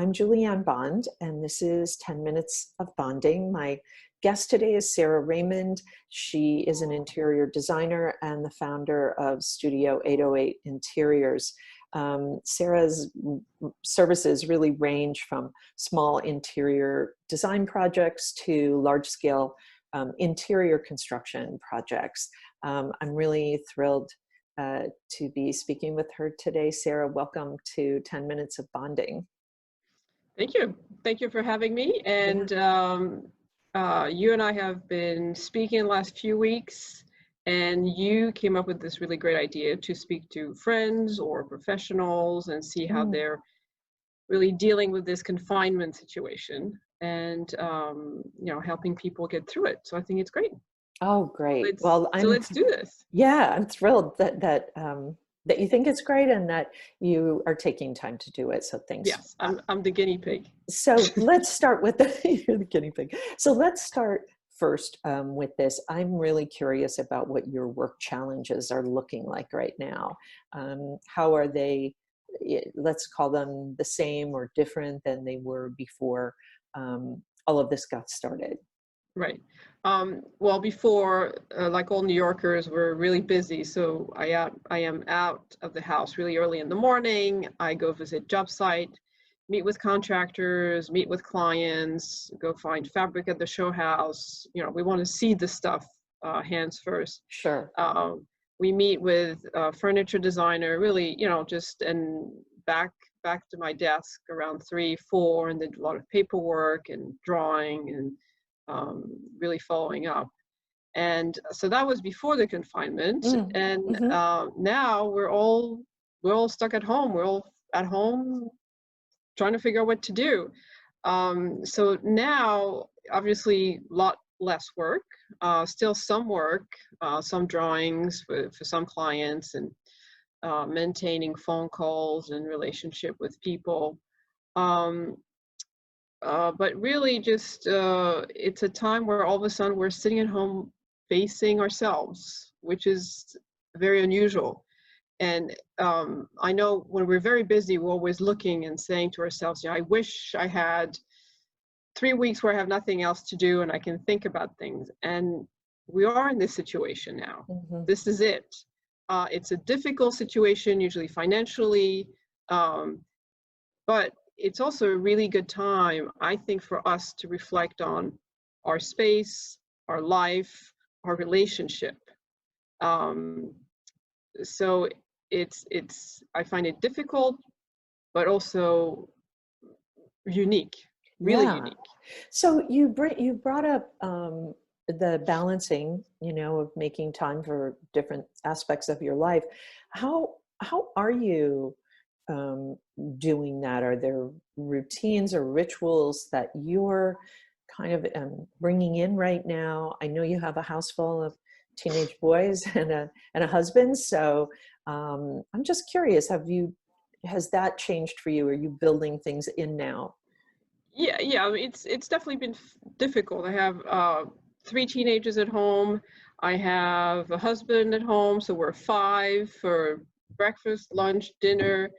I'm Julianne Bond, and this is 10 Minutes of Bonding. My guest today is Sarah Raymond. She is an interior designer and the founder of Studio 808 Interiors. Sarah's services really range from small interior design projects to large-scale interior construction projects. I'm really thrilled to be speaking with her today. Sarah, welcome to 10 Minutes of Bonding. Thank you. Thank you for having me. And you and I have been speaking the last few weeks, and you came up with this really great idea to speak to friends or professionals and see how they're really dealing with this confinement situation and, helping people get through it. So I think it's great. Oh, great. Let's do this. Yeah, I'm thrilled that you think it's great and that you are taking time to do it. So thanks. Yes, I'm the guinea pig. So let's start with you're the guinea pig. So let's start first with this. I'm really curious about what your work challenges are looking like right now. How are they, let's call them the same or different than they were before all of this got started? Right. Well, before, like all New Yorkers, we're really busy. So I am out of the house really early in the morning. I go visit job site, meet with contractors, meet with clients, go find fabric at the show house. We want to see the stuff hands first. Sure. We meet with a furniture designer, really, and back to my desk around 3, 4, and then do a lot of paperwork and drawing and really following up. And so that was before the confinement. Now we're all stuck at home. We're all at home trying to figure out what to do. So now, obviously, a lot less work, still some work, some drawings for some clients, and maintaining phone calls and relationship with people. But really just, it's a time where all of a sudden we're sitting at home facing ourselves, which is very unusual. And I know when we're very busy, we're always looking and saying to ourselves, I wish I had 3 weeks where I have nothing else to do and I can think about things. And we are in this situation now. This is it. It's a difficult situation, usually financially, but it's also a really good time, I think, for us to reflect on our space, our life, our relationship. So I find it difficult, but also unique, really unique. So you brought up the balancing, of making time for different aspects of your life. How are you doing that? Are there routines or rituals that you're kind of bringing in right now? I know you have a house full of teenage boys and a husband, so I'm just curious, has that changed for you? Are you building things in now? Yeah. I mean, it's definitely been difficult. I have 3 teenagers at home. I have a husband at home, so we're 5 for breakfast, lunch, dinner.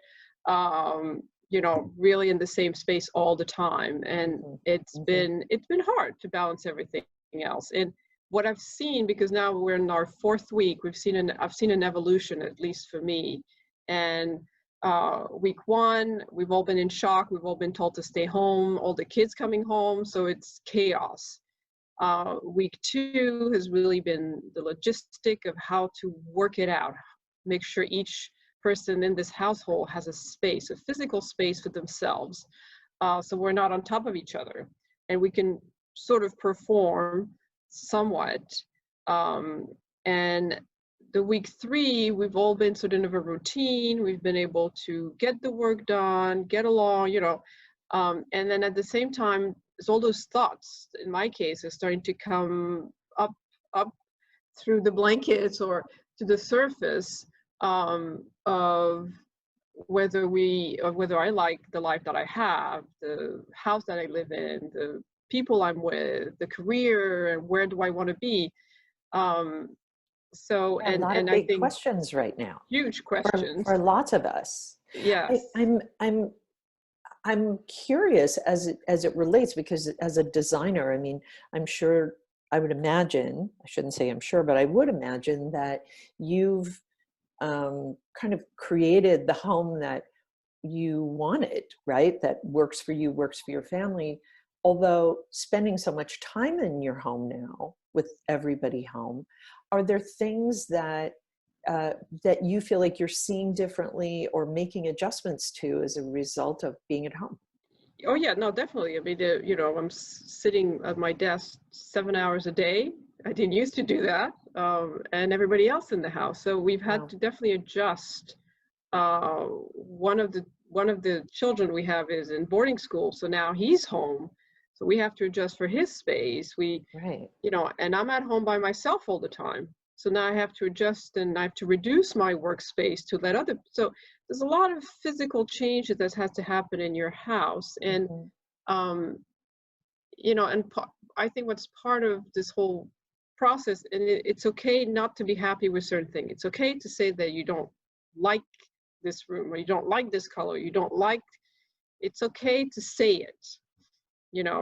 Really in the same space all the time, and it's been hard to balance everything else. And what I've seen, because now we're in our 4th week, I've seen an evolution, at least for me. And week 1, we've all been in shock. We've all been told to stay home. All the kids coming home, so it's chaos. Week 2 has really been the logistic of how to work it out, make sure each person in this household has a space, a physical space for themselves, so we're not on top of each other, and we can sort of perform somewhat. And the week 3, we've all been sort of a routine. We've been able to get the work done, get along, and then at the same time, there's all those thoughts, in my case, are starting to come up through the blankets or to the surface, of whether I like the life that I have, the house that I live in, the people I'm with, the career, and where do I want to be. So, a lot of I big think questions right now. Huge questions for lots of us. Yes. I'm I'm curious as it relates, because as a designer, I mean, I'm sure, I would imagine, I shouldn't say I'm sure, but I would imagine that you've kind of created the home that you wanted, right? That works for you, works for your family. Although spending so much time in your home now with everybody home, are there things that you feel like you're seeing differently or making adjustments to as a result of being at home? Oh yeah, no, definitely. I mean, I'm sitting at my desk 7 hours a day. I didn't used to do that, and everybody else in the house. So we've had Wow. to definitely adjust. One of the children we have is in boarding school, so now he's home. So we have to adjust for his space. Right. And I'm at home by myself all the time. So now I have to adjust and I have to reduce my workspace to let other. So there's a lot of physical changes that has to happen in your house, and Mhm. um, I think what's part of this whole process, and it's okay not to be happy with certain things. It's okay to say that you don't like this room, or you don't like this color, you don't like. It's okay to say it,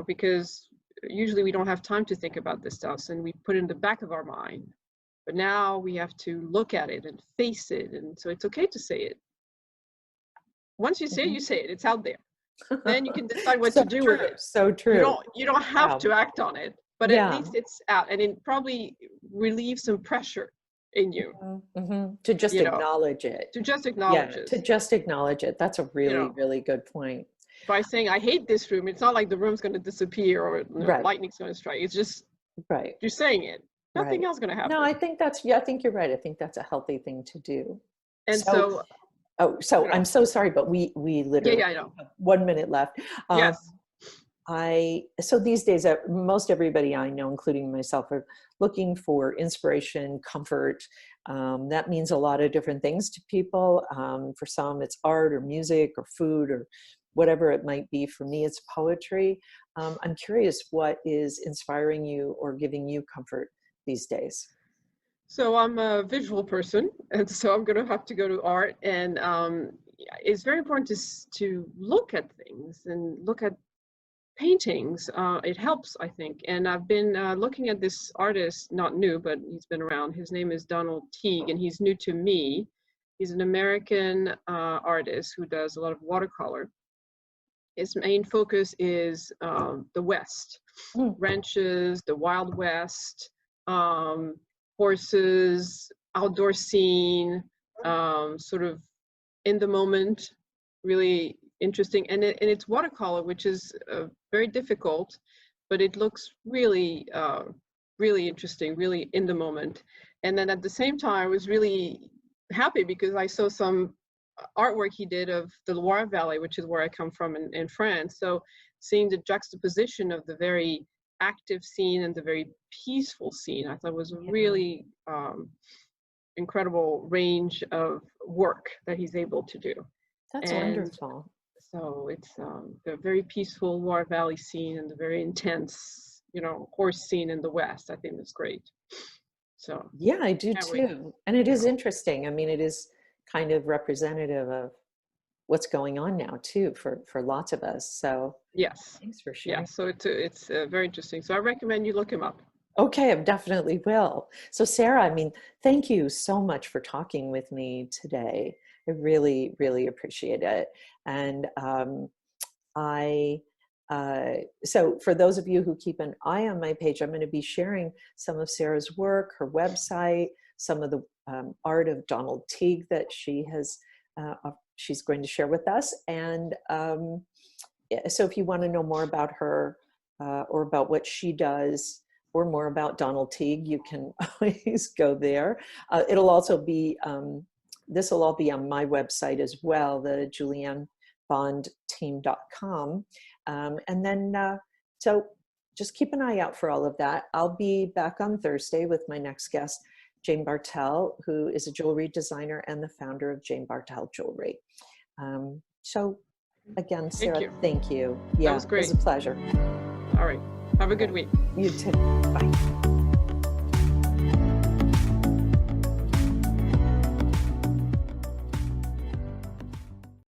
because usually we don't have time to think about this stuff, and we put it in the back of our mind. But now we have to look at it and face it, and so it's okay to say it. Once you say it, Mhm. you say it. It's out there. Then you can decide what So to do with true. it. So You true. don't you don't have Wow. to act on it, but at Yeah. least it's out, and it probably relieves some pressure in you, Mhm. Mhm. To just you know, acknowledge it. to just acknowledge Yeah. To this. just acknowledge it. That's a You really, know, really good point. by saying I hate this room, it's not like the room's going to disappear or Right. lightning's going to strike. It's just Right. you're saying it. Nothing Right. else going to No, happen. I think that's, yeah, I think you're right. I think that's a healthy thing to do. And So, so, oh, you so know, I'm so sorry, but we yeah, literally yeah, I know. have 1 minute left. Um, Yes. so these days, most everybody I know, including myself, are looking for inspiration, comfort. That means a lot of different things to people. For some, it's art or music or food or whatever it might be. For me, it's poetry. I'm curious, what is inspiring you or giving you comfort these days? So I'm a visual person, and so I'm going to have to go to art. And yeah, it's very important to look at things and look at paintings. It helps, I think. And I've been looking at this artist, not new, but he's been around. His name is Donald Teague, and he's new to me. He's an American artist who does a lot of watercolor. His main focus is the West, Mm, ranches, the Wild West, um, horses, outdoor scene, sort of in the moment, really interesting. And it's watercolor, which is very difficult, but it looks really, really interesting, really in the moment. And then at the same time, I was really happy because I saw some artwork he did of the Loire Valley, which is where I come from in France. So seeing the juxtaposition of the very active scene and the very peaceful scene, I thought was a yeah, really incredible range of work that he's able to do. that's And wonderful. so it's the very peaceful Loire Valley scene and the very intense, horse scene in the West. I think that's great. So Yeah, I do can't wait. too. And it You is know, interesting. I mean, it is kind of representative of what's going on now too for lots of us. So yes, thanks for yeah. sharing. So it's very interesting. So I recommend you look him up. Okay, I definitely will. So Sarah, I mean, thank you so much for talking with me today. I really, really appreciate it. And I, so for those of you who keep an eye on my page, I'm going to be sharing some of Sarah's work, her website, some of the art of Donald Teague that she's going to share with us. And so if you want to know more about her or about what she does, or more about Donald Teague, you can always go there. It'll also be, this will all be on my website as well, the juliannebondteam.com. And then, so just keep an eye out for all of that. I'll be back on Thursday with my next guest, Jane Bartel, who is a jewelry designer and the founder of Jane Bartel Jewelry. So again, Thank Sarah, you. thank you. That Yeah, was it was great. a pleasure. All right. Have a good Okay. week. You too. Bye.